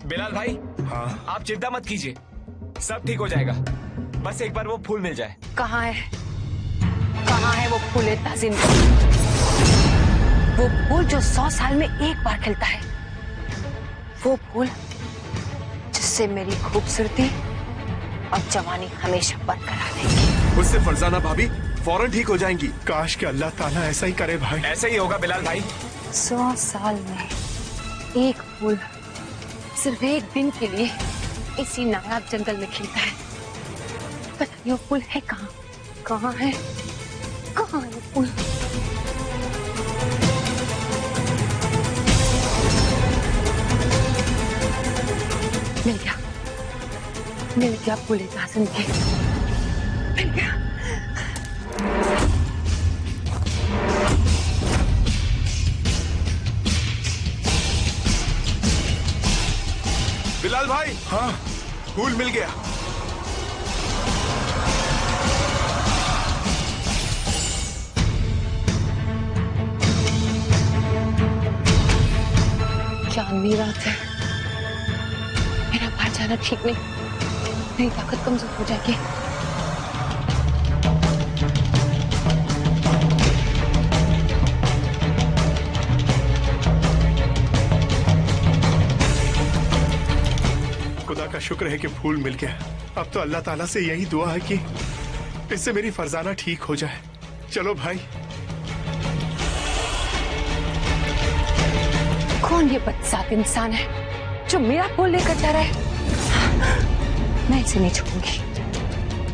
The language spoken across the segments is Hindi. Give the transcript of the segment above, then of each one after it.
बिलाल भाई, हाँ? आप चिंता मत कीजिए, सब ठीक हो जाएगा। बस एक बार वो फूल मिल जाए। कहाँ है वो फूल इतना जिंदा? वो फूल जो 100 साल में एक बार खिलता है, वो फूल जिससे मेरी खूबसूरती और जवानी हमेशा बरकरार रहेगी। उससे फरजाना भाभी फौरन ठीक हो जाएंगी। काश कि अल्लाह ताला ऐसा ही करे भाई। ऐसा ही होगा बिलाल भाई। 100 साल में एक फूल सिर्फ एक दिन के लिए इसी नायाब जंगल में खिलता है। पता नहीं वो फूल है कहाँ? कहाँ है वो फूल? मिल गया फूल ताज़िम के, मिल गया। बिलाल भाई, हाँ फूल मिल गया। क्या अंधी रात है, मेरा बाहर जाना ठीक नहीं, मेरी ताकत कमजोर हो जाएगी। खुदा का शुक्र है कि फूल मिल गया। अब तो अल्लाह ताला से यही दुआ है कि इससे मेरी फरजाना ठीक हो जाए। चलो भाई। कौन ये बदसात इंसान है जो मेरा फूल लेकर जा रहा है? मैं इसे नहीं छोड़ूंगी,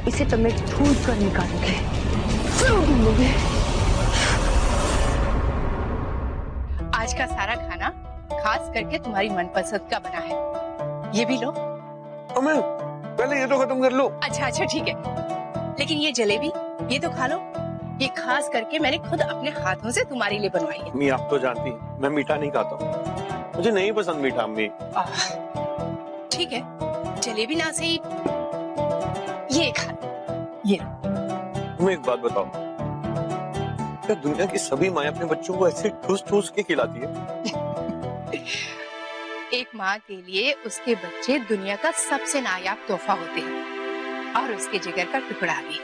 इसे तो मैं ढूंढ कर निकालूंगी, जरूर ढूंढूंगी। आज का सारा खाना खास करके तुम्हारी मनपसंद का बना है, ये भी लो। अम्मा, पहले ये तो खत्म कर लो। अच्छा ठीक है, लेकिन ये जलेबी ये तो खा लो, ये खास करके मैंने खुद अपने हाथों से तुम्हारे लिए बनवाई है। अम्मी आप तो जानती हैं मैं मीठा नहीं खाता हूँ, मुझे नहीं पसंद मीठा अम्मी। ठीक है, जलेबी ना सही ये खा लो, ये। तुम्हें एक बात बताओ, क्या दुनिया की सभी माँ अपने बच्चों को ऐसे ठूस ठूस के खिलाती है? एक माँ के लिए उसके बच्चे दुनिया का सबसे नायाब तोहफा होते हैं, और उसके जिगर का टुकड़ा भी।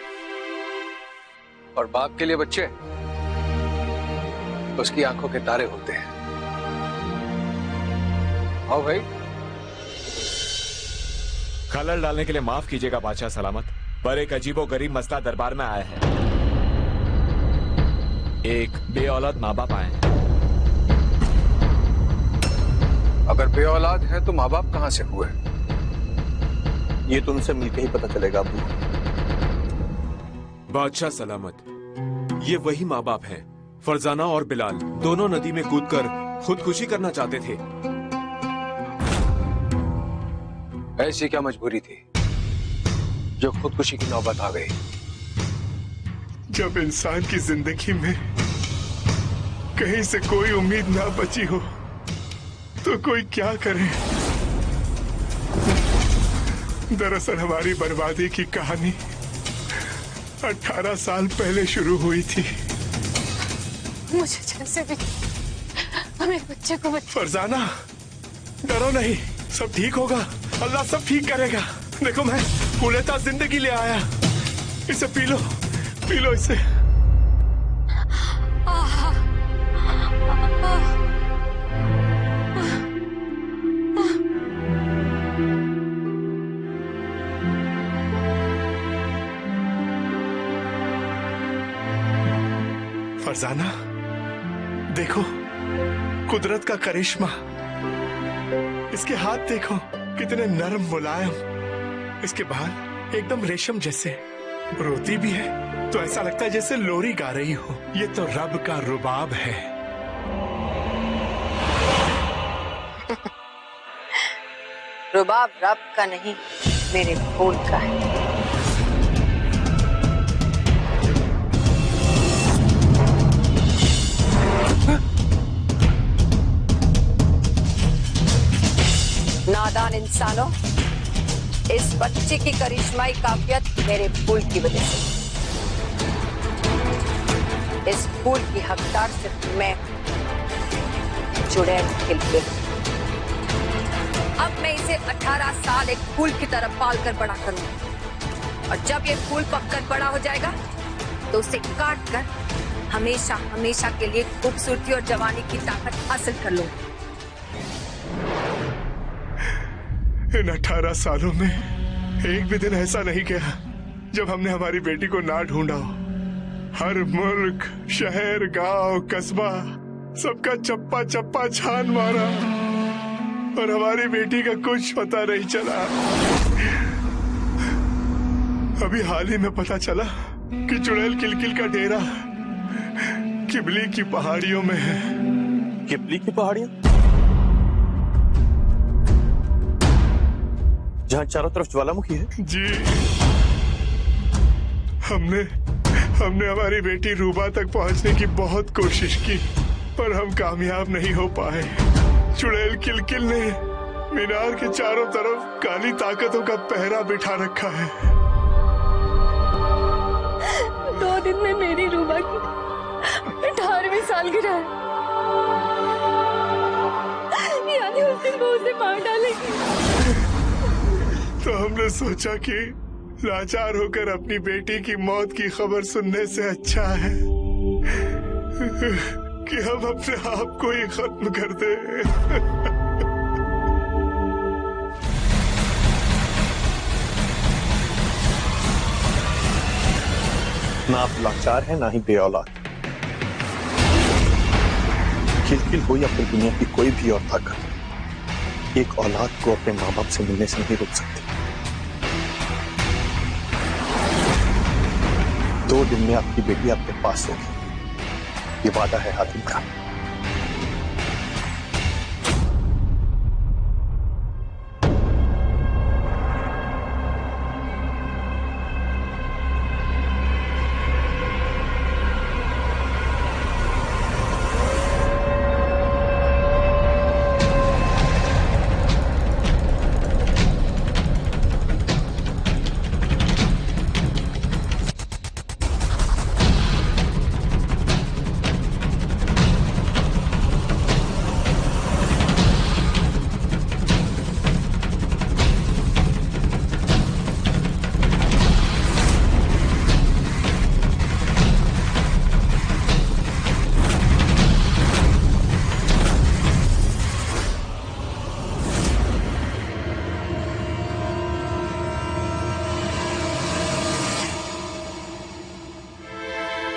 और बाप के लिए बच्चे उसकी आंखों के तारे होते हैं। आओ भाई। खलल डालने के लिए माफ कीजिएगा बादशाह सलामत, पर एक अजीबो गरीब मसला दरबार में आया है। एक बेऔलाद माँ बाप आए हैं। अगर बेऔलाद है तो माँ बाप कहाँ से हुए? ये तो उनसे मिलके ही पता चलेगा अबू। बादशाह सलामत, ये वही माँ बाप हैं। फरजाना और बिलाल दोनों नदी में कूदकर खुदकुशी करना चाहते थे। ऐसी क्या मजबूरी थी जो खुदकुशी की नौबत आ गई? जब इंसान की जिंदगी में कहीं से कोई उम्मीद ना बची हो तो कोई क्या करे। दरअसल हमारी बर्बादी की कहानी 18 साल पहले शुरू हुई थी। मुझे जैसे भी हमें बच्चे को फरजाना, डरो नहीं, सब ठीक होगा, अल्लाह सब ठीक करेगा। देखो मैं फूलेता जिंदगी ले आया, इसे पी लो इसे। फरजाना देखो, कुदरत का करिश्मा। इसके हाथ देखो कितने नरम मुलायम, इसके बाल एकदम रेशम जैसे। रोती भी है तो ऐसा लगता है जैसे लोरी गा रही हो। ये तो रब का रुबाब है। रुबाब रब का नहीं, मेरे फूल का है। नादान इंसानों, इस बच्चे की करिश्माई काफियत मेरे फूल की वजह से। इस फूल की हकदार सिर्फ मैं, चुड़ैल खिलखिल। अब मैं इसे 18 साल एक फूल की तरह पाल कर बड़ा करूंगी, और जब ये फूल पककर बड़ा हो जाएगा तो उसे काट कर हमेशा हमेशा के लिए खूबसूरती और जवानी की ताकत हासिल कर लूंगी। इन 18 सालों में एक भी दिन ऐसा नहीं गया जब हमने हमारी बेटी को ना ढूंढा हो। हर मुल्क, शहर, गांव, कस्बा, सबका चप्पा चप्पा छान मारा और हमारी बेटी का कुछ पता नहीं चला। अभी हाल ही में पता चला कि चुड़ैल किलकिल का डेरा किबली की पहाड़ियों में है। किबली की पहाड़ियां, जहां चारों तरफ ज्वालामुखी है? जी, हमने हमारी बेटी रूबा तक पहुंचने की बहुत कोशिश की, पर हम कामयाब नहीं हो पाए। चुड़ैल किलकिल ने मीनार के चारों तरफ काली ताकतों का पहरा बिठा रखा है। 2 दिन में मेरी रूबा की 18वीं सालगिरह है, यानी उस दिन वो उसे मार डालेगी। तो हमने सोचा कि लाचार होकर अपनी बेटी की मौत की खबर सुनने से अच्छा है कि हम अपने आप को ही खत्म कर दें। ना आप लाचार हैं, ना ही बे औलाद। किलकिल हो या फिर दुनिया की कोई भी और ताकत एक औलाद को अपने माँ बाप से मिलने से नहीं रोक सकती। 2 दिन में आपकी बेटी आपके पास होगी, ये वादा है हातिम का।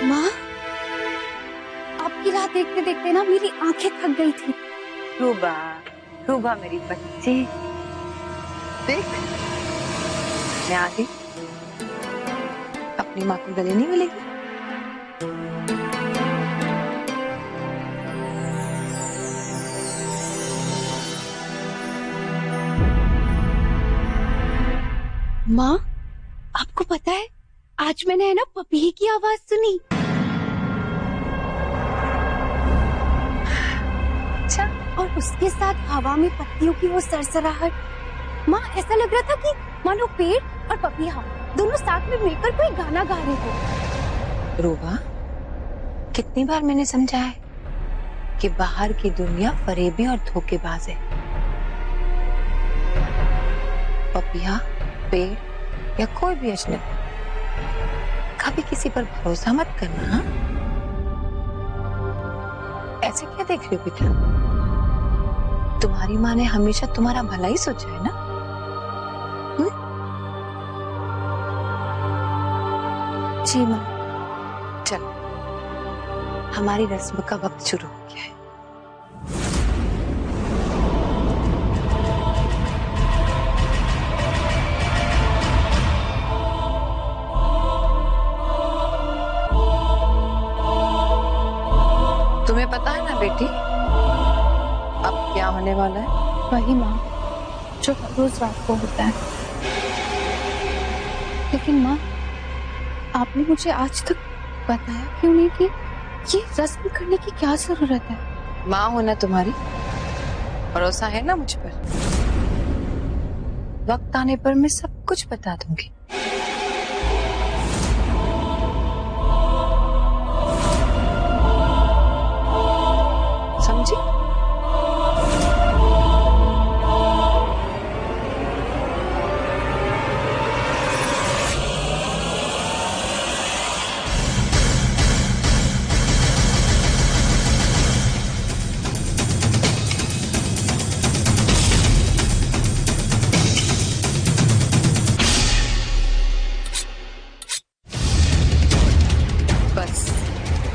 माँ, आपकी राह देखते देखते ना मेरी आंखें थक गई थी। रूबा, रूबा मेरी बच्ची, देख मैं आ गई। अपनी माँ को गले नहीं मिलेगी? माँ, आपको पता है आज मैंने है ना पपी की आवाज सुनी। अच्छा, और उसके साथ हवा में पत्तियों की वो सरसराहट। माँ, ऐसा लग रहा था कि मानो पेड़ और पपिया दोनों साथ में मिलकर कोई गाना गा रहे हो। रूबा, कितनी बार मैंने समझा है कि बाहर की दुनिया फरेबी और धोखेबाज है। पपिया, पेड़ या कोई भी अजनबी, कभी किसी पर भरोसा मत करना। हाँ? ऐसे क्या देख रही हो बेटा? तुम्हारी माँ ने हमेशा तुम्हारा भला ही सोचा है ना? जी माँ। चलो, हमारी रस्म का वक्त शुरू हो गया है। तुम्हें पता है ना बेटी, अब क्या होने वाला है? वही माँ जो हर रोज रात को होता है। लेकिन माँ, आपने मुझे आज तक बताया क्यों नहीं कि ये रस्म करने की क्या जरूरत है? माँ हो ना तुम्हारी, भरोसा है ना मुझ पर? वक्त आने पर मैं सब कुछ बता दूंगी।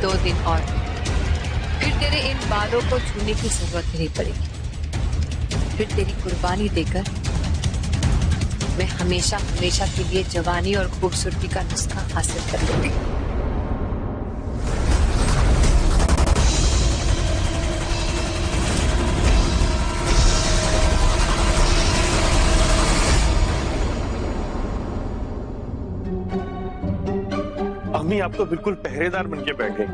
2 दिन और, फिर तेरे इन बालों को छूने की जरूरत नहीं पड़ेगी। फिर तेरी कुर्बानी देकर मैं हमेशा हमेशा के लिए जवानी और खूबसूरती का नुस्खा हासिल कर लूंगी। अम्मी आप तो बिल्कुल पहरेदार बन के बैठ गई।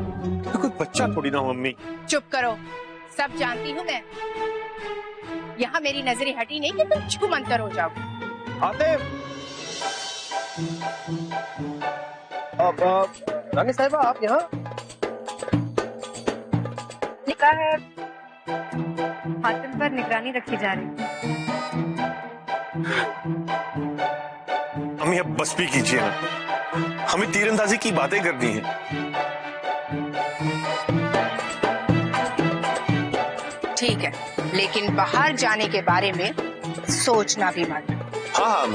तो कोई बच्चा थोड़ी ना हो अम्मी। चुप करो, सब जानती हूँ मैं। यहाँ मेरी नजरें हटी नहीं कि तुम छू मंतर हो जाओगे। आते रानी साहिबा आप यहाँ? लिखा है हातिम पर निगरानी रखी जा रही। अम्मी अब बस भी कीजिए ना, हमें तीरंदाजी की बातें करनी है। ठीक है, लेकिन बाहर जाने के बारे में सोचना भी मत। हाँ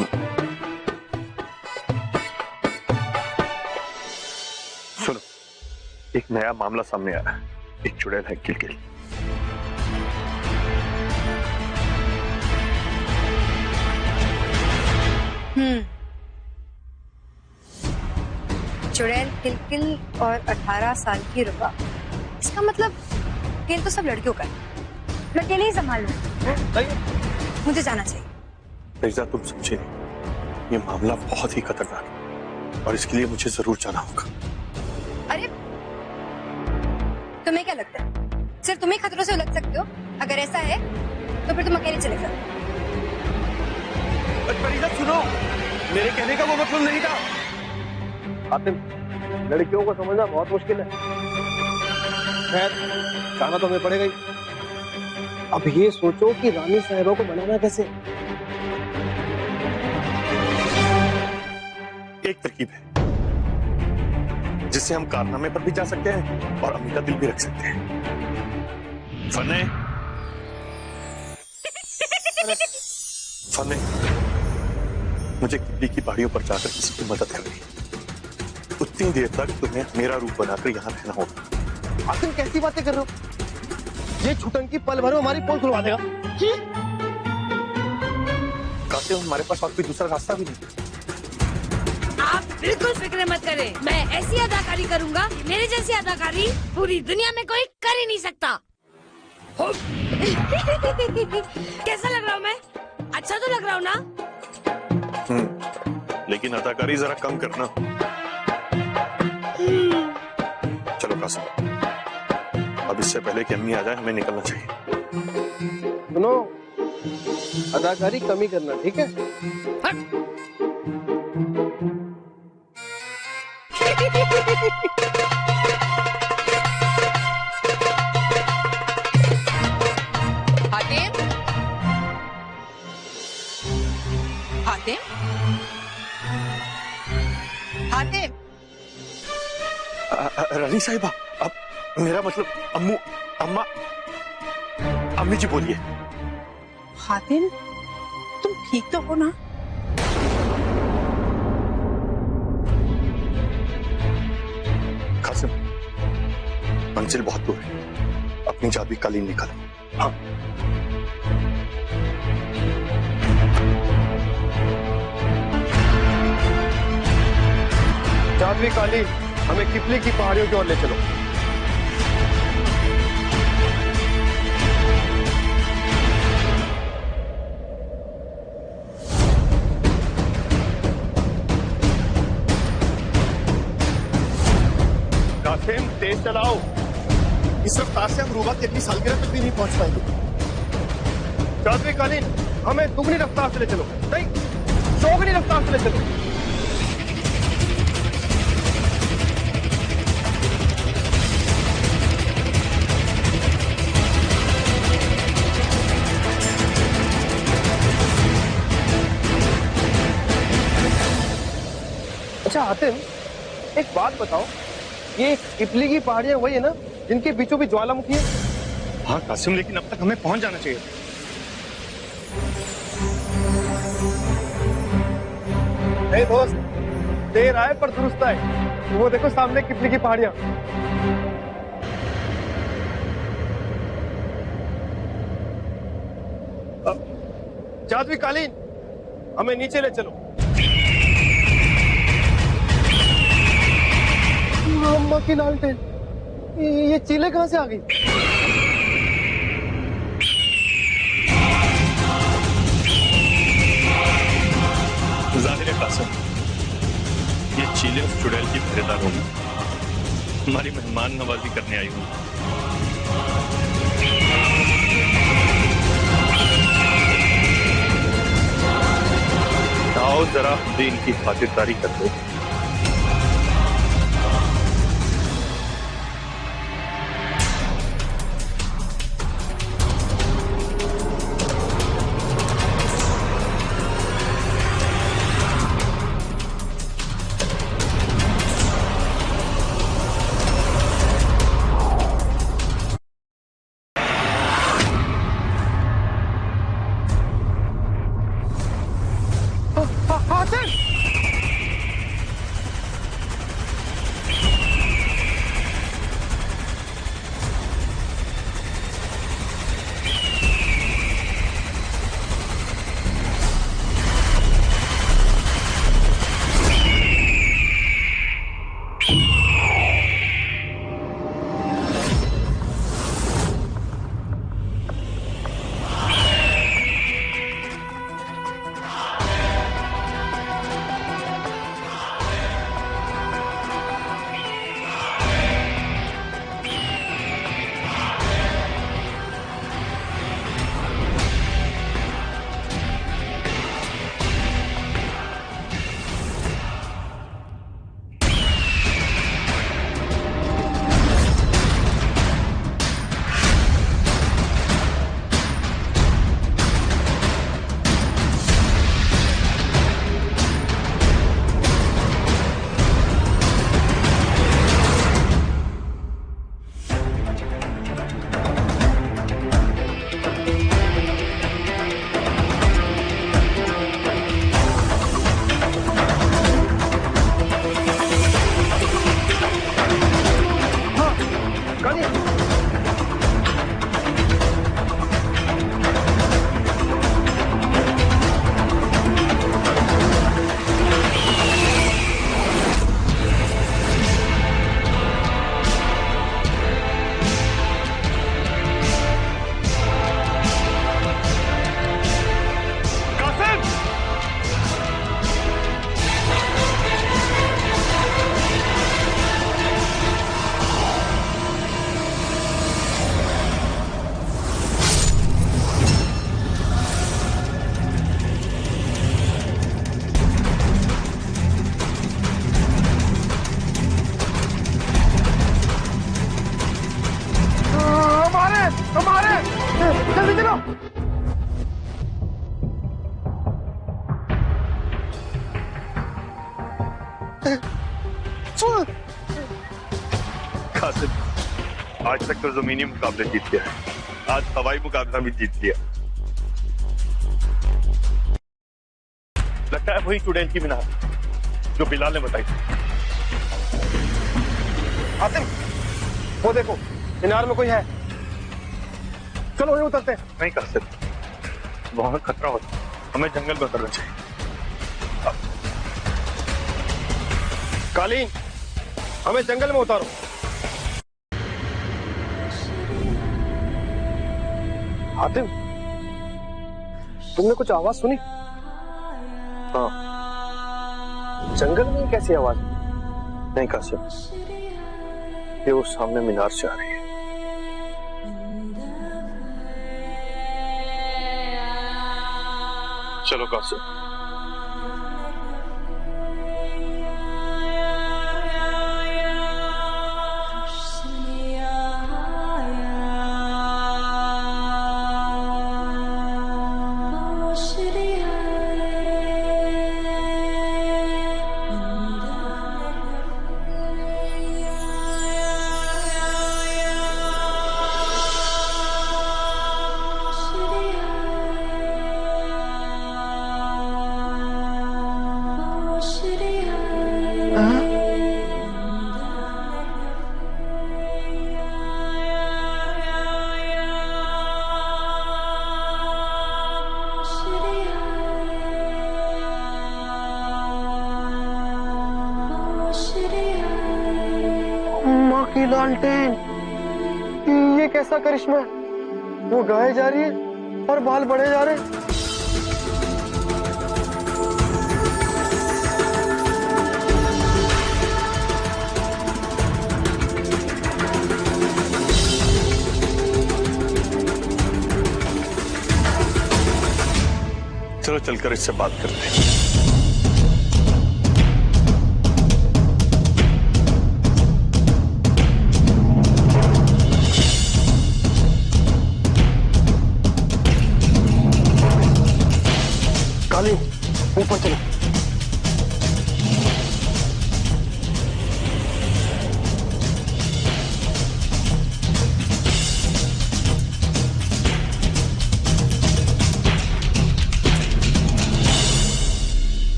सुनो, एक नया मामला सामने आ रहा है। एक चुड़ैल है किलकिल। चुड़ैल, किलकिल और 18 साल की रुबा। इसका मतलब खेल तो सब लड़कियों का है। मैं अकेले ही संभाल लूं। मुझे जाना चाहिए। रिजा तुम समझे नहीं, ये मामला बहुत ही खतरनाक है और इसके लिए मुझे जरूर जाना होगा। अरे तुम्हें क्या लगता है सिर्फ तुम ही खतरों से उलझ सकते हो? अगर ऐसा है तो फिर तुम अकेले चले जाओ। रिजा सुनो, मेरे कहने का वो मतलब नहीं था। आतिम, लड़कियों को समझना बहुत मुश्किल है। खैर जाना तो हमें पड़ेगा ही। अब ये सोचो कि रानी साहिबा को मनाना कैसे। एक तरकीब है जिससे हम कारनामे पर भी जा सकते हैं और अम्मी का दिल भी रख सकते हैं। फने फने मुझे किबली की पहाड़ियों पर जाकर किसी की मदद करनी है। उतनी देर तक तुम्हें मेरा रूप बनाकर यहाँ रहना होगा। आतिम कैसी बातें कर रहे हो? ये छुटंकी पल भर में हमारी पोल खुलवा देगा। कासिम, हमारे पास और कोई दूसरा रास्ता भी नहीं। आप बिल्कुल फिक्र मत करें, मैं ऐसी अदाकारी करूंगा, मेरे जैसी अदाकारी पूरी दुनिया में कोई कर ही नहीं सकता। कैसा लग रहा हूँ मैं? अच्छा तो लग रहा हूँ ना? लेकिन अदाकारी जरा कम करना। चलो कासिम, अब इससे पहले कि अम्मी आ जाए हमें निकलना चाहिए। सुनो, अदाकारी कम ही करना, ठीक है? हातिम, हातिम, हातिम। रानी साहिबा, अब मेरा मतलब अम्मी जी बोलिए। हातिम, तुम ठीक तो हो ना? कासिम, मंजिल बहुत दूर है, अपनी चाबी कालीन निकालो। हाँ। चाबी कालीन, हमें किपली की पहाड़ियों की ओर ले चलो। कासिम, तेज चलाओ। इस रफ्तार से हम रूबा की अगली सालगिरह तक भी नहीं पहुंच पाएंगे। चाबी कालीन, हमें दुगनी रफ्तार से ले चलो। नहीं, चौगनी रफ्तार से ले चलो। अच्छा हातिम, एक बात बताओ, ये किपली की पहाड़ियां वही है ना जिनके बीचों बीच ज्वालामुखी है? हाँ कासिम, लेकिन अब तक हमें पहुंच जाना चाहिए। दोस्त, देर आए पर दुरुस्त आए। वो देखो सामने कितनी की पहाड़ियां। जादवी कालीन, हमें नीचे ले चलो। अम्मा की लालटेन, ये चीले कहां से आ गई? जाहिर है कासिम, ये चीले उस चुड़ैल की पहरेदार होगी, हमारी मेहमान नवाजी करने आई हुई। आओ जरा दीन की खातिरदारी कर दो। जल्दी चलो। कासिम, आज तक तो जमीनी मुकाबले जीत गया है, आज हवाई मुकाबला भी जीत लिया। लगता है वही चुड़ैल की मीनार जो बिलाल ने बताई थी। आसिम, वो देखो मीनार में कोई है, चलो वहीं उतरते हैं। नहीं कासिम, वहां खतरा होता है, हमें जंगल में उतरना चाहिए। कालीन, हमें जंगल में उतारो। आतिम, तुमने कुछ आवाज सुनी? हाँ। जंगल में कैसी आवाज? नहीं कासिम, ये वो सामने मीनार से आ रही है। चलो कासिम। माँ की लालटेन, ये कैसा करिश्मा है? वो गाये जा रही है और बाल बढ़े जा रहे हैं। चलो चलकर इससे बात करते हैं। काली, ऊपर चलो।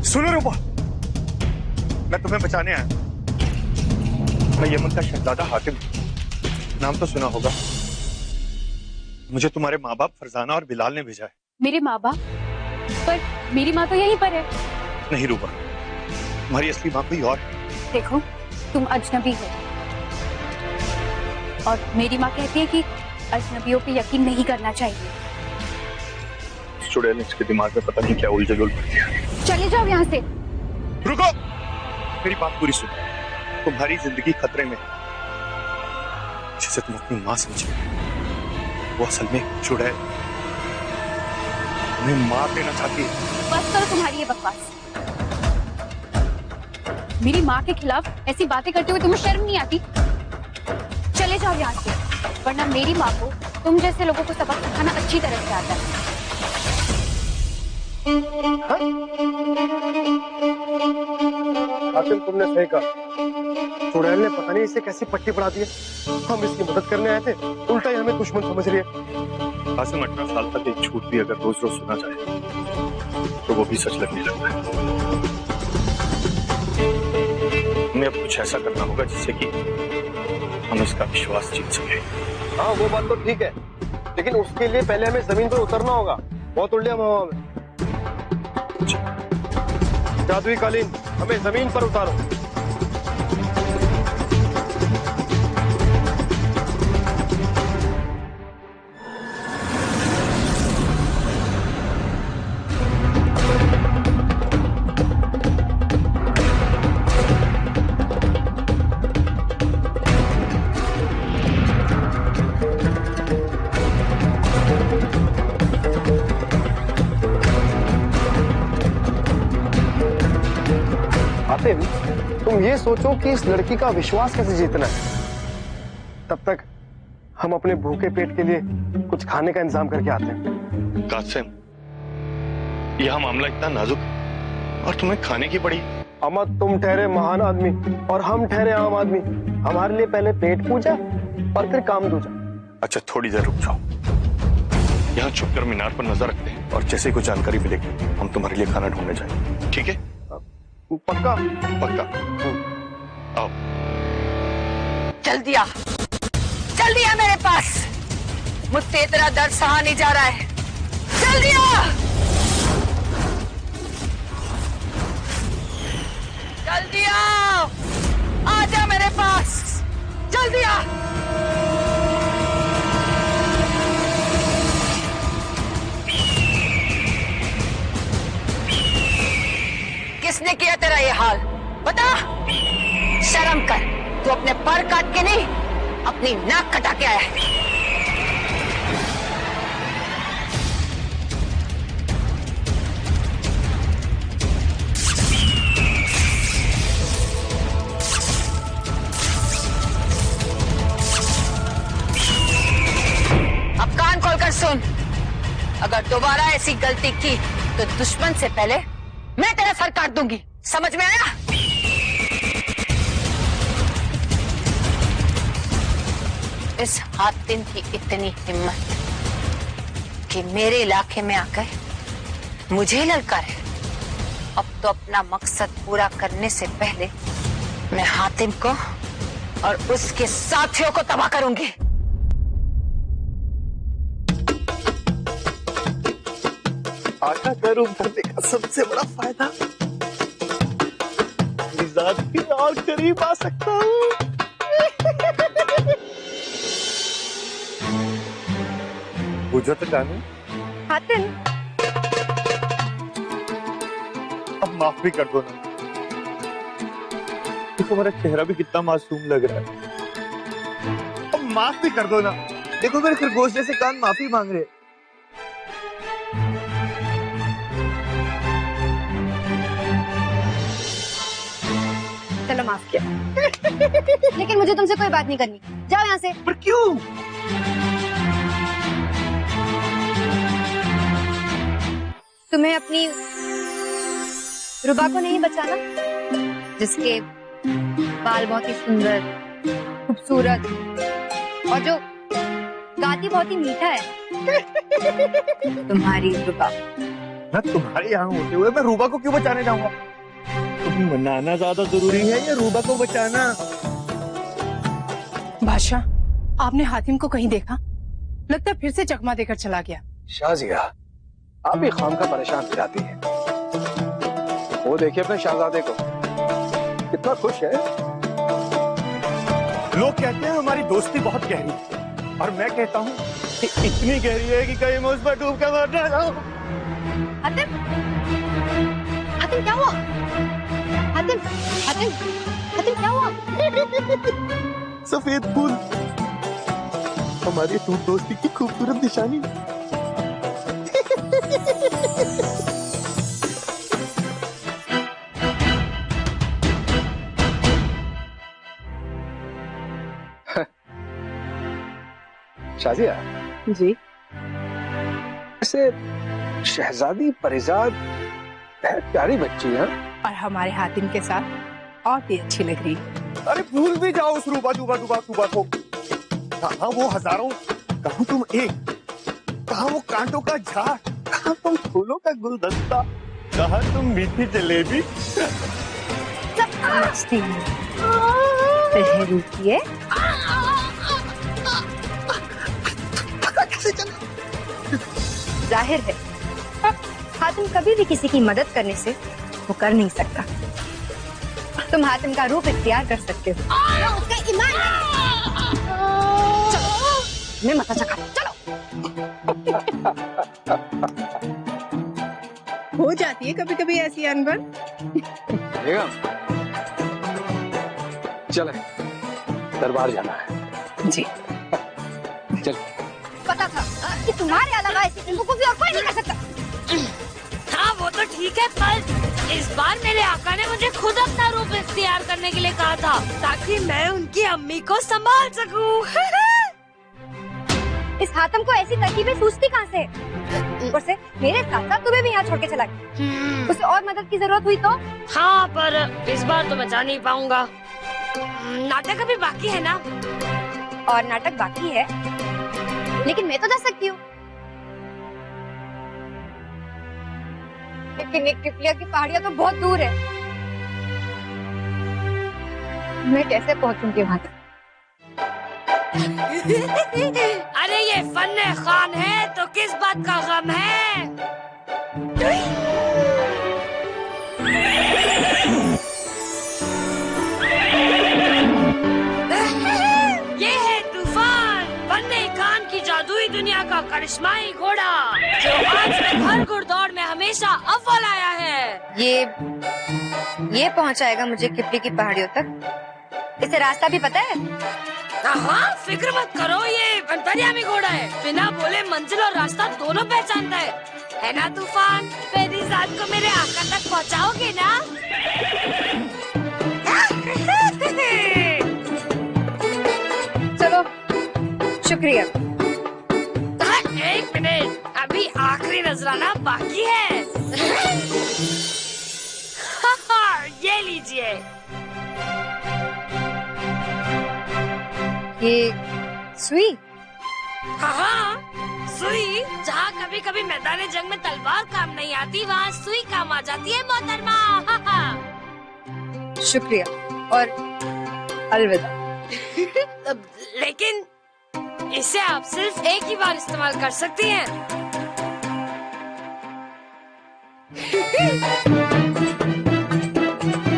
सुनो रूपा, मैं तुम्हें बचाने आया। मैं यमन का शहजादा हातिम, नाम तो सुना होगा। मुझे तुम्हारे माँ बाप फरजाना और बिलाल ने भेजा है। मेरे माँ बाप? पर मेरी माँ तो यहीं पर है। नहीं रूपा, तुम्हारी असली माँ कोई और है। देखो, तुम अजनबी हो और मेरी माँ कहती है कि अजनबियों पे यकीन नहीं करना चाहिए। चुड़ैल ने इसके दिमाग में पता नहीं क्या उलझन उल पड़ दिया। चले जाओ यहाँ से। रुको, मेरी बात पूरी सुनो। तुम्हारी जिंदगी खतरे में, जिसे तुम अपनी माँ समझे, वो असल में चुड़ैल तुम्हें मार देना चाहती है। बस करो तुम्हारी ये बकवास। मेरी माँ के खिलाफ ऐसी बातें करते हुए तुम्हें शर्म नहीं आती? चले जाओ यहाँ से, वरना मेरी माँ को तुम जैसे लोगों को सबक सिखाना अच्छी तरह से आता है। हातिम, तुमने सही कहा। चुड़ैल ने पता नहीं इसे कैसी पट्टी पड़ा दी है। हम इसकी मदद करने आए थे, उल्टा ही हमें दुश्मन समझ रही है। आसिम 18 साल तक एक झूठ भी अगर रोज रोज सुना जाए तो वो भी सच लगने लगता है। हमें अब कुछ ऐसा करना होगा जिससे कि हम इसका विश्वास जीत सके। हाँ, वो बात तो ठीक है, लेकिन उसके लिए पहले हमें जमीन पर उतरना होगा। बहुत उल्टे हम हवा में। जादुई कालीन, हमें जमीन पर उतारो। आतिम, तुम ये सोचो कि इस लड़की का विश्वास कैसे जीतना है। तब तक हम अपने भूखे पेट के लिए कुछ खाने का इंतजाम करके आते हैं। कासिम, यह मामला इतना नाजुक है और तुम्हें खाने की पड़ी। अम्मा, तुम ठहरे महान आदमी और हम ठहरे आम आदमी। हमारे लिए पहले पेट पूजा और फिर काम दूजा। अच्छा, थोड़ी देर रुक जाओ। यहाँ छुपकर मीनार पर नजर रखते हैं और जैसे ही कोई जानकारी मिलेगी हम तुम्हारे लिए खाना ढूंढने जाएंगे। ठीक है? पक्का? पक्का। आओ। जल्दी आ, जल्दी आ मेरे पास। मुझसे तेरा दर्द सहा नहीं जा रहा है। जल्दी आ, जल्दी आ, आजा मेरे पास, जल्दी आ। किसने किया तेरा ये हाल? बता। शर्म कर, तू अपने पर काट के नहीं, अपनी नाक कटा के आया है। अब कान खोलकर सुन, अगर दोबारा ऐसी गलती की तो दुश्मन से पहले मैं तेरा सर काट दूंगी। समझ में आया? इस हातिम की इतनी हिम्मत कि मेरे इलाके में आकर मुझे ललकारे। अब तो अपना मकसद पूरा करने से पहले मैं हातिम को और उसके साथियों को तबाह करूंगी। आका का रूप धरने का सबसे बड़ा फायदा मिजाज के और करीब आ सकता हूँ। बुझो तो जानू हातिम, अब माफ भी कर दो ना। देखो मेरा चेहरा भी कितना मासूम लग रहा है। अब माफ भी कर दो ना। देखो मेरे खरगोश जैसे कान माफी मांग रहे। चलो माफ किया। लेकिन मुझे तुमसे कोई बात नहीं करनी, जाओ यहाँ से। पर क्यों? तुम्हें अपनी रुबा को नहीं बचाना, जिसके बाल बहुत ही सुंदर, खूबसूरत और जो गाती बहुत ही मीठा है। तुम्हारी रुबा। मैं तुम्हारे यहाँ होते हुए मैं रूबा को क्यों बचाने जाऊंगा? तुम्हें मनाना ज्यादा जरूरी है या रूबा को बचाना? बादशाह, आपने हातिम को कहीं देखा? लगता है फिर से चकमा देकर चला गया। शाजिया, आप भी खाम का परेशान दिलाती हैं। वो देखिए अपने शहजादे को, कितना खुश है। लोग कहते हैं हमारी दोस्ती बहुत गहरी है, और मैं कहता हूँ कि इतनी गहरी है कि कहीं मैं उस पर डूब कर मर ना जाऊं। हातिम, हातिम क्या हुआ? हातिम, हातिम, हातिम क्या हुआ? सफेद फूल हमारी टूट दोस्ती की खूबसूरत निशानी। शाजिया जी, ऐसे शहजादी परिजाद प्यारी बच्ची है, और हमारे हातिम के साथ और भी अच्छी लग रही है। अरे भूल भी जाओ उस रूबा डूबा डूबा डूबा को। कहाँ वो हजारों, कहाँ तुम एक, कहाँ वो कांटों का झाड़, कहाँ तुम फूलों का गुलदस्ता, कहाँ तुम मीठी जलेबी। समझती हूँ। रुकिए, जाहिर है हातिम कभी भी किसी की मदद करने से वो कर नहीं सकता। तुम हातिम का रूप इख्तियार कर सकते हो। उसके ईमान मैं मत चखा, चलो। हो जाती है कभी कभी ऐसी अनबन। बेगम चले, दरबार जाना है। जी चल। पता था कि तुम्हारे अलावा ऐसी बेवकूफी और कोई नहीं कर सकता। हाँ वो तो ठीक है, पर इस बार मेरे आका ने मुझे खुद अपना रूप इख्तियार करने के लिए कहा था, ताकि मैं उनकी अम्मी को संभाल सकूं। इस हातिम को ऐसी तरकीबें सूझती कहाँ से? ऊपर से मेरे साथ साथ तुम्हें भी यहाँ छोड़ के चला गया। उसे और मदद की जरूरत हुई तो? हाँ, पर इस बार तो बचा नहीं पाऊंगा। नाटक अभी बाकी है ना? और नाटक बाकी है, लेकिन मैं तो जा सकती हूँ। लेकिन एक टिपलिया की पहाड़ियाँ तो बहुत दूर है। मैं कैसे पहुँचूंगी वहाँ तक? अरे ये फन्ने खान है तो किस बात का गम है? ये है तूफान, फन्ने खान की जादुई दुनिया का करिश्माई घोड़ा, जो आज तक हर घुड़दौड़ में हमेशा अव्वल आया है। ये पहुँचाएगा मुझे किपली की पहाड़ियों तक। इसे रास्ता भी पता है? हाँ, फिक्र मत करो, ये अंतर्यामी घोड़ा है, बिना बोले मंजिल और रास्ता दोनों पहचानता है ना तूफान? मेरी जात को मेरे आका तक पहुँचाओगे ना? चलो, शुक्रिया। एक मिनट, अभी आखिरी नजराना बाकी है। ये लीजिए। ये सुई? हाँ, सुई? जहाँ कभी कभी मैदान जंग में तलवार काम नहीं आती, वहाँ सुई काम आ जाती है मोहतरमा। शुक्रिया और अलविदा। लेकिन इसे आप सिर्फ एक ही बार इस्तेमाल कर सकती हैं।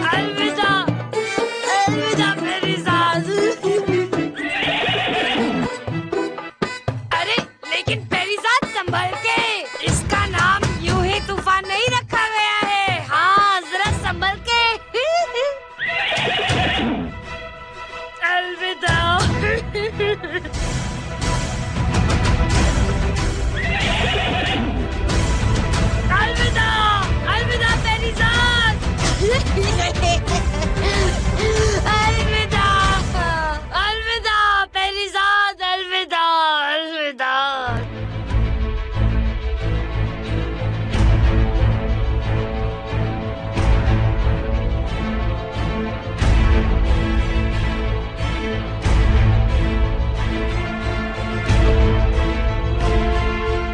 अलविदा, अलविदा मेरी सास। अरे लेकिन मेरी सास संभल के, इसका नाम यूं ही तूफान नहीं रखा गया है। हाँ जरा संभल के। अलविदा। अलविदा, अलविदा मेरी जान। अलविदा, अलविदा मेरी जान, अलविदा, अलविदा।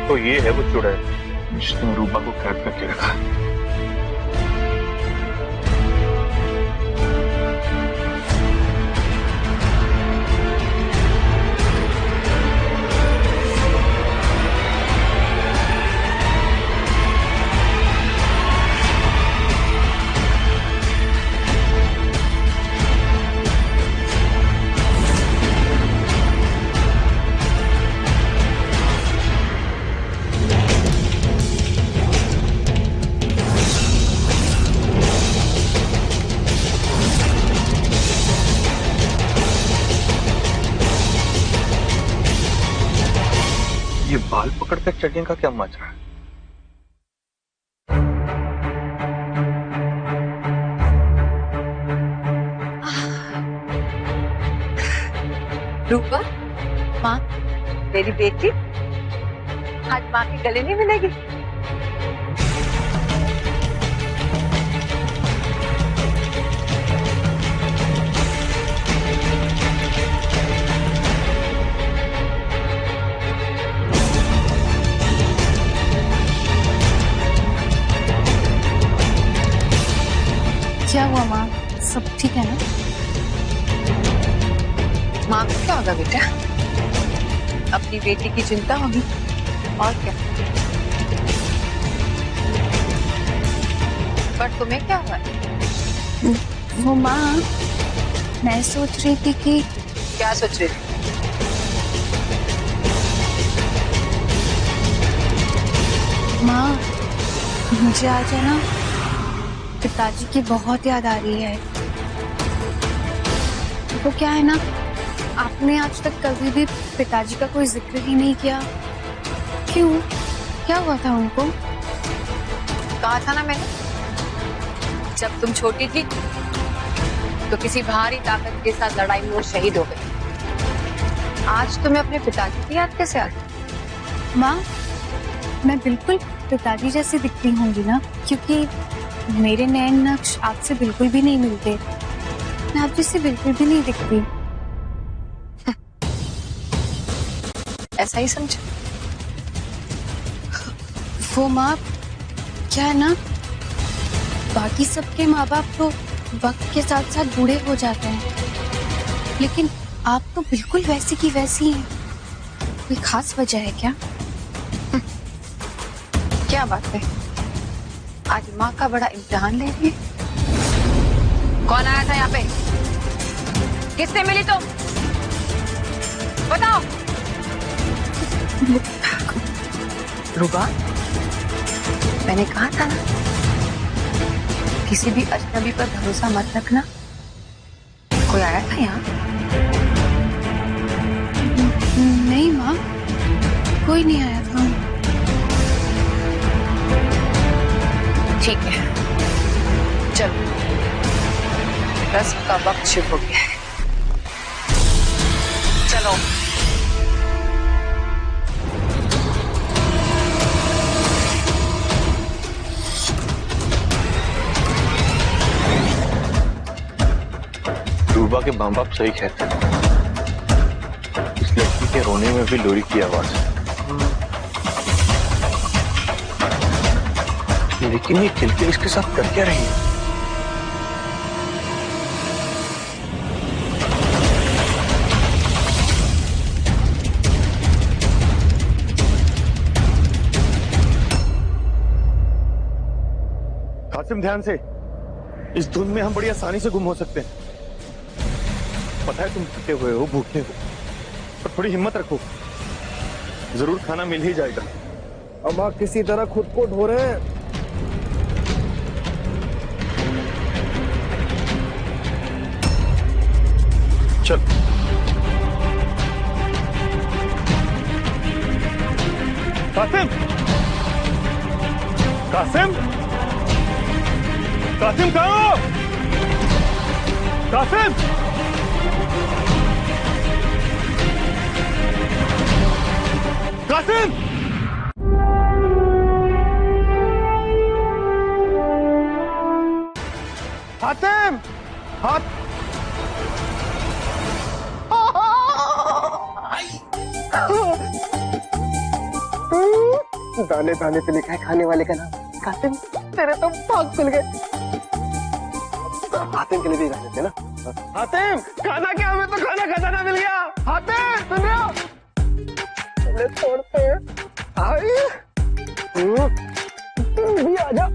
तो ये है वो चुड़ैल जिसने रूपा को कैद करके रखा। ये बाल पकड़कर चढ़ने का क्या माजरा है? रूपा, माँ, मेरी बेटी आज माँ के गले नहीं मिलेगी। क्या हुआ माँ, सब ठीक है ना? माँ को क्या होगा बेटा, अपनी बेटी की चिंता होगी और क्या। पर तुम्हें क्या हुआ? वो माँ, मैं सोच रही थी कि क्या सोच रही थी? माँ, मुझे आज है ना पिताजी की बहुत याद आ रही है। वो क्या है ना, आपने आज तक कभी भी पिताजी का कोई जिक्र ही नहीं किया। क्यों, क्या हुआ था उनको? कहा था ना मैंने, जब तुम छोटी थी तो किसी भारी ताकत के साथ लड़ाई में वो शहीद हो गई। आज तुम्हें अपने पिताजी की याद कैसे आ गई? माँ, मैं बिल्कुल पिताजी जैसी दिखती होंगी ना, क्योंकि मेरे नैन नक्श आपसे बिल्कुल भी नहीं मिलते। मैं आप जैसे बिल्कुल भी नहीं दिखती। ऐसा ही समझ। वो माँ, क्या है ना, बाकी सबके माँ बाप तो वक्त के साथ साथ बूढ़े हो जाते हैं, लेकिन आप तो बिल्कुल वैसी की वैसी हैं। कोई खास वजह है क्या? क्या बात है, आज माँ का बड़ा इम्तिहान ले रही है। कौन आया था यहाँ पे? किससे मिली तुम? बताओ। रूबा, मैंने कहा था ना, किसी भी अजनबी पर भरोसा मत रखना। कोई आया था यहाँ? नहीं माँ, कोई नहीं आया था। ठीक है, चलो, रस्म का वक्त शुरू हो गया है। चलो। रूबा के माँ बाप सही कहते हैं, इस लड़की के रोने में भी लोरी की आवाज है। लेकिन ये किलकिल इसके साथ कर क्या रही है? कासिम ध्यान से, इस धुंध में हम बड़ी आसानी से गुम हो सकते हैं। पता है तुम थके हुए हो, भूखे हो, पर थोड़ी हिम्मत रखो, जरूर खाना मिल ही जाएगा। अम्मा किसी तरह खुद को ढो रहे हैं। चल कासिम, कासिम, कासिम कहाँ हो? कासिम, कासिम, हातिम, हाथ दाने दाने पे लिखा है खाने वाले का नाम। कासिम तेरे तो भाग खुल गए। हातिम के लिए भी रख देते ना। हातिम खाना क्या, हमें तो खाना खजाना मिल गया। हातिम सुन रहे हो? चले छोड़ते हैं। आइए तुम भी आजा।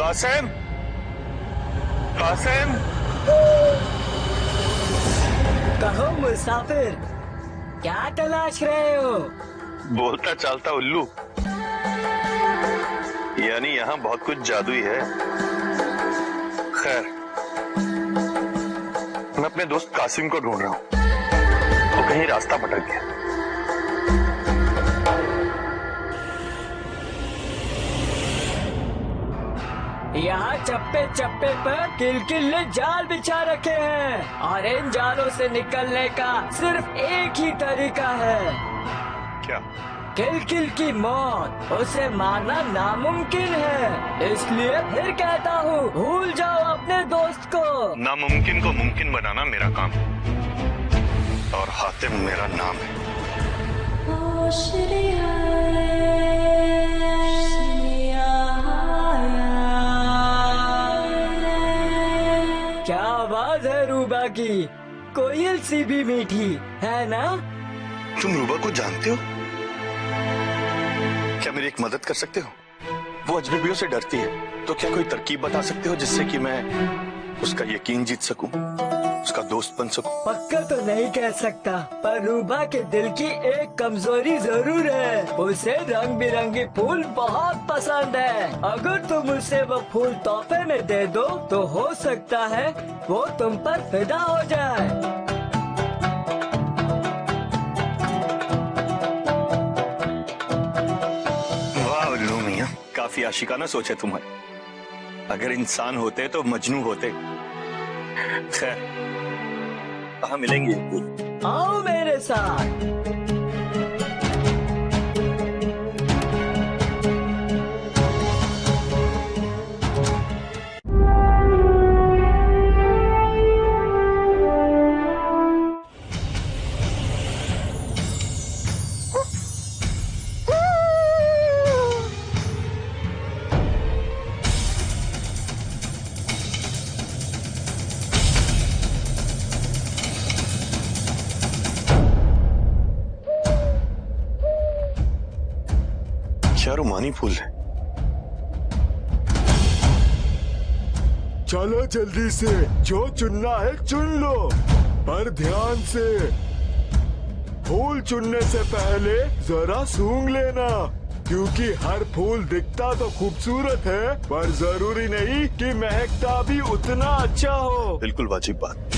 कासिम, कासिम, कहो मुसाफिर, क्या तलाश रहे हो? बोलता चालता उल्लू, यानी यहाँ बहुत कुछ जादुई है। खैर, मैं अपने दोस्त कासिम को ढूंढ रहा हूँ। वो कहीं रास्ता भटक गया। यहाँ चप्पे चप्पे पर किलकिल ने जाल बिछा रखे हैं और इन जालों से निकलने का सिर्फ एक ही तरीका है। क्या? किलकिल की मौत, उसे मारना नामुमकिन है। इसलिए फिर कहता हूँ, भूल जाओ अपने दोस्त को। नामुमकिन को मुमकिन बनाना मेरा काम है और हातिम मेरा नाम है। क्या आवाज है रूबा की, कोयल सी भी मीठी है ना? तुम रूबा को जानते हो? क्या मेरी एक मदद कर सकते हो? वो अजनबियों से डरती है, तो क्या कोई तरकीब बता सकते हो जिससे कि मैं उसका यकीन जीत सकूं, उसका दोस्त बन सकूं? पक्का तो नहीं कह सकता, पर रूबा के दिल की एक कमजोरी जरूर है। उसे रंग बिरंगे फूल बहुत पसंद है। अगर तुम उसे वो फूल तोहफे में दे दो तो हो सकता है वो तुम पर फिदा हो जाए। वाह उल्लू मियां, काफी आशिकाना सोच है तुम्हारी। अगर इंसान होते तो मजनू होते। खैर, कहाँ मिलेंगे ये फूल? आओ मेरे साथ। क्या रुमानी फूल है? चलो जल्दी से, जो चुनना है चुन लो, पर ध्यान से। फूल चुनने से पहले जरा सूंघ लेना, क्योंकि हर फूल दिखता तो खूबसूरत है, पर जरूरी नहीं कि महकता भी उतना अच्छा हो। बिल्कुल वाजिब बात।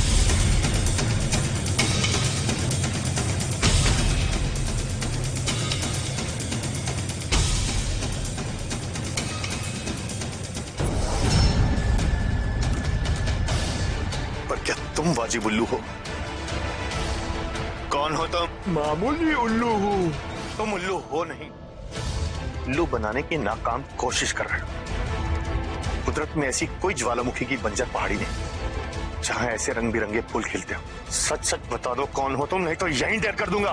तुम वाजिब उल्लू हो? कौन हो तुम? मामूली उल्लू हूँ। तुम उल्लू हो नहीं, उल्लू बनाने की नाकाम कोशिश कर रहे हो। कुदरत में ऐसी कोई ज्वालामुखी की बंजर पहाड़ी नहीं जहां ऐसे रंग बिरंगे फूल खिलते हो। सच सच बता दो कौन हो तुम, नहीं तो यहीं ढेर कर दूंगा।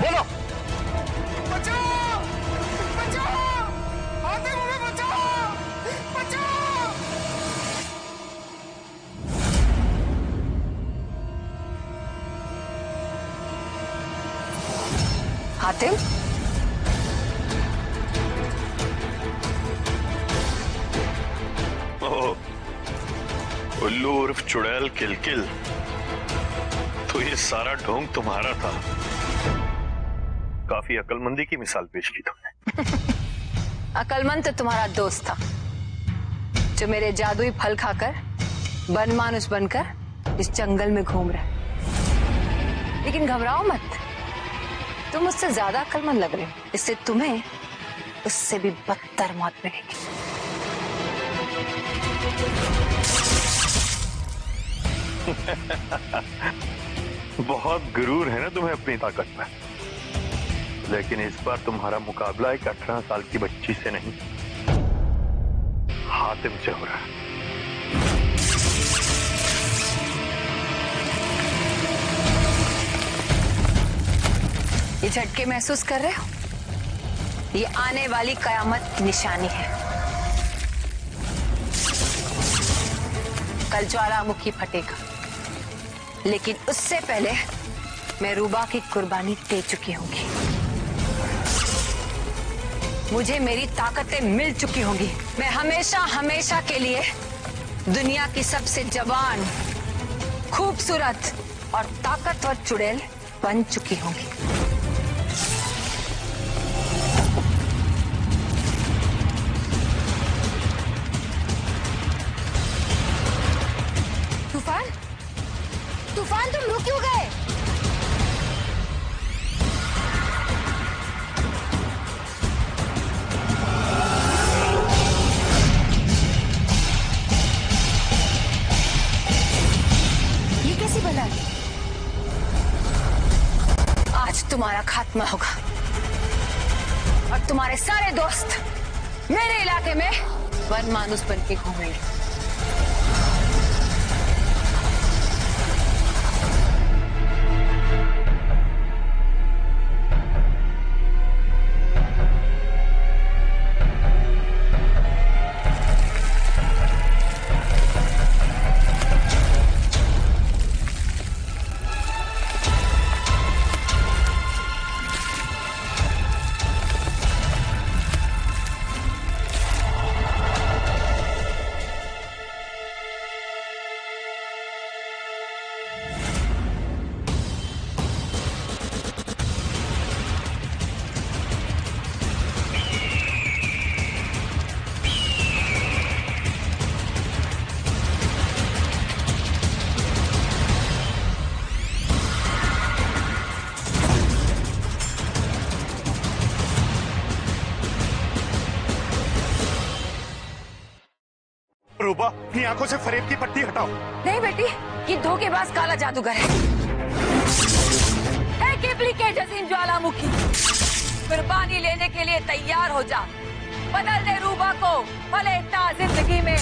बोलो। बचाओ! बचाओ! हातिम, हमें बचाओ! बचाओ! हातिम, उल्लू उर्फ चुड़ैल किलकिल, तो ये सारा ढोंग तुम्हारा था। काफी अकलमंदी की मिसाल पेश की तुमने। अकलमंद तो तुम्हारा दोस्त था जो मेरे जादुई फल खाकर बनमानुस बनकर इस जंगल में घूम रहा है। लेकिन घबराओ मत, तुम उससे ज्यादा अकलमंद लग रहे हो। इससे तुम्हें उससे भी बदतर मौत मिलेगी। बहुत गुरूर है ना तुम्हें अपनी ताकत में, लेकिन इस बार तुम्हारा मुकाबला एक 18 साल की बच्ची से नहीं, हातिम से हो रहा है। ये झटके महसूस कर रहे हो? ये आने वाली कयामत की निशानी है। कल ज्वालामुखी फटेगा, लेकिन उससे पहले मैं रूबा की कुर्बानी दे चुकी होंगी। मुझे मेरी ताकतें मिल चुकी होंगी। मैं हमेशा हमेशा के लिए दुनिया की सबसे जवान, खूबसूरत और ताकतवर चुड़ैल बन चुकी होंगी। तूफान, तूफान, तुम रुक क्यों गए? ये कैसी बला है? आज तुम्हारा खात्मा होगा और तुम्हारे सारे दोस्त मेरे इलाके में बनमानुस बन के घूमेंगे। रूबा, अपनी आंखों से फरेब की पट्टी हटाओ। नहीं बेटी, ये धोखेबाज काला जादूगर है। केबली के जसीम ज्वालामुखी, कुर्बानी लेने के लिए तैयार हो जा। बदल दे रूबा को भले इतना जिंदगी में।